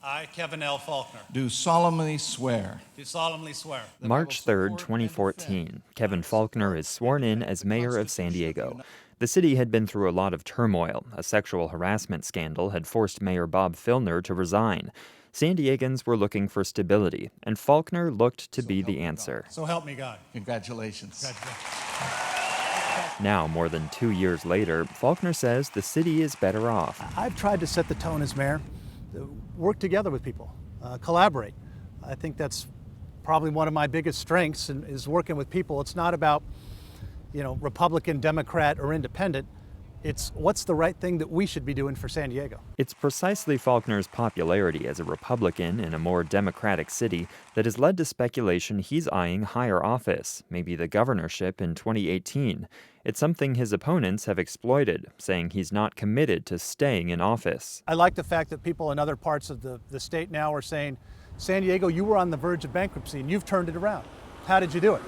I, Kevin L. Faulconer, do solemnly swear do solemnly swear March 3rd, 2014, Kevin Faulconer is sworn in as mayor of San Diego. The city had been through a lot of turmoil. A sexual harassment scandal had forced Mayor Bob Filner to resign. San Diegans were looking for stability, and Faulconer looked to be the answer. So help me God. Congratulations. Now, more than 2 years later, Faulconer says the city is better off. I've tried to set the tone as mayor, work together with people, collaborate. I think that's probably one of my biggest strengths is working with people. It's not about, Republican, Democrat, or independent. It's what's the right thing that we should be doing for San Diego. It's precisely Faulconer's popularity as a Republican in a more Democratic city that has led to speculation he's eyeing higher office, maybe the governorship in 2018. It's something his opponents have exploited, saying he's not committed to staying in office. I like the fact that people in other parts of the state now are saying, San Diego, you were on the verge of bankruptcy and you've turned it around. How did you do it?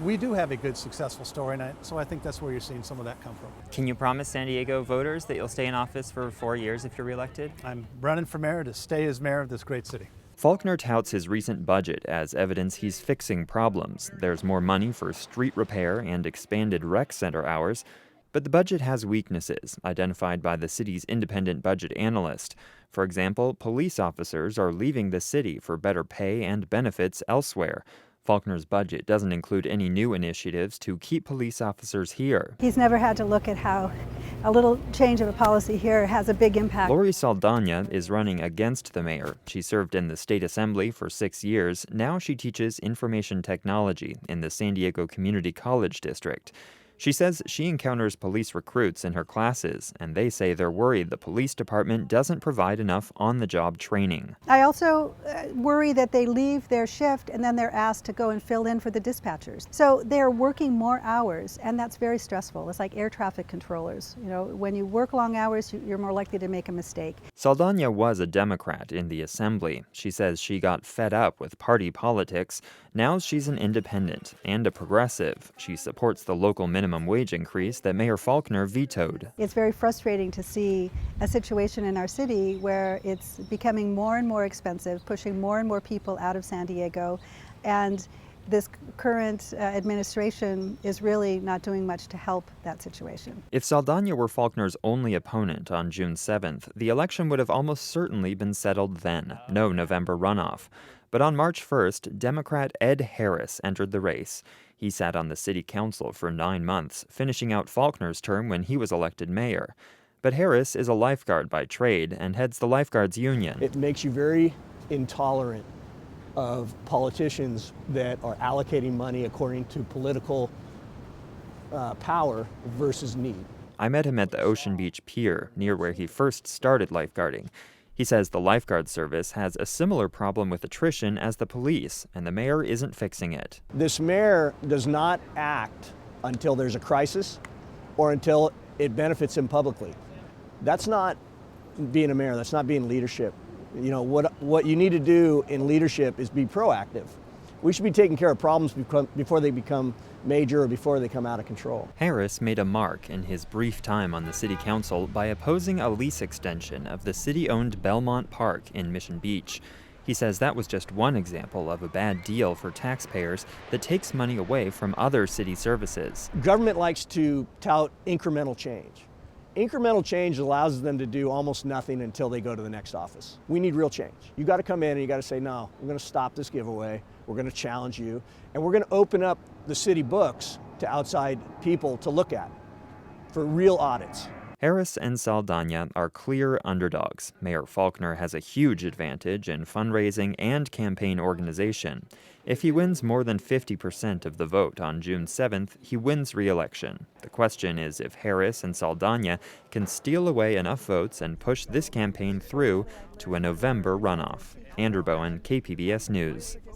We do have a good, successful story, so I think that's where you're seeing some of that come from. Can you promise San Diego voters that you'll stay in office for 4 years if you're reelected? I'm running for mayor to stay as mayor of this great city. Faulconer touts his recent budget as evidence he's fixing problems. There's more money for street repair and expanded rec center hours. But the budget has weaknesses, identified by the city's independent budget analyst. For example, police officers are leaving the city for better pay and benefits elsewhere. Faulconer's budget doesn't include any new initiatives to keep police officers here. He's never had to look at how a little change of a policy here has a big impact. Lori Saldana is running against the mayor. She served in the state assembly for 6 years. Now she teaches information technology in the San Diego Community College District. She says she encounters police recruits in her classes, and they say they're worried the police department doesn't provide enough on-the-job training. I also worry that they leave their shift and then they're asked to go and fill in for the dispatchers. So they're working more hours, and that's very stressful. It's like air traffic controllers. When you work long hours, you're more likely to make a mistake. Saldana was a Democrat in the assembly. She says she got fed up with party politics. Now she's an independent and a progressive. She supports the local minimum wage increase that Mayor Faulconer vetoed. It's very frustrating to see a situation in our city where it's becoming more and more expensive, pushing more and more people out of San Diego, and this current administration is really not doing much to help that situation. If Saldana were Faulconer's only opponent on June 7th, the election would have almost certainly been settled then. No November runoff. But on March 1st, Democrat Ed Harris entered the race. He sat on the city council for 9 months, finishing out Faulconer's term when he was elected mayor. But Harris is a lifeguard by trade and heads the lifeguards union. It makes you very intolerant of politicians that are allocating money according to political power versus need. I met him at the Ocean Beach Pier, near where he first started lifeguarding. He says the lifeguard service has a similar problem with attrition as the police, and the mayor isn't fixing it. This mayor does not act until there's a crisis or until it benefits him publicly. That's not being a mayor. That's not being leadership. What you need to do in leadership is be proactive. We should be taking care of problems before they become major or before they come out of control. Harris made a mark in his brief time on the city council by opposing a lease extension of the city-owned Belmont Park in Mission Beach. He says that was just one example of a bad deal for taxpayers that takes money away from other city services. Government likes to tout incremental change. Incremental change allows them to do almost nothing until they go to the next office. We need real change. You got to come in and you got to say, no, we're going to stop this giveaway. We're going to challenge you. And we're going to open up the city books to outside people to look at for real audits. Harris and Saldana are clear underdogs. Mayor Faulconer has a huge advantage in fundraising and campaign organization. If he wins more than 50% of the vote on June 7th, he wins re-election. The question is if Harris and Saldana can steal away enough votes and push this campaign through to a November runoff. Andrew Bowen, KPBS News.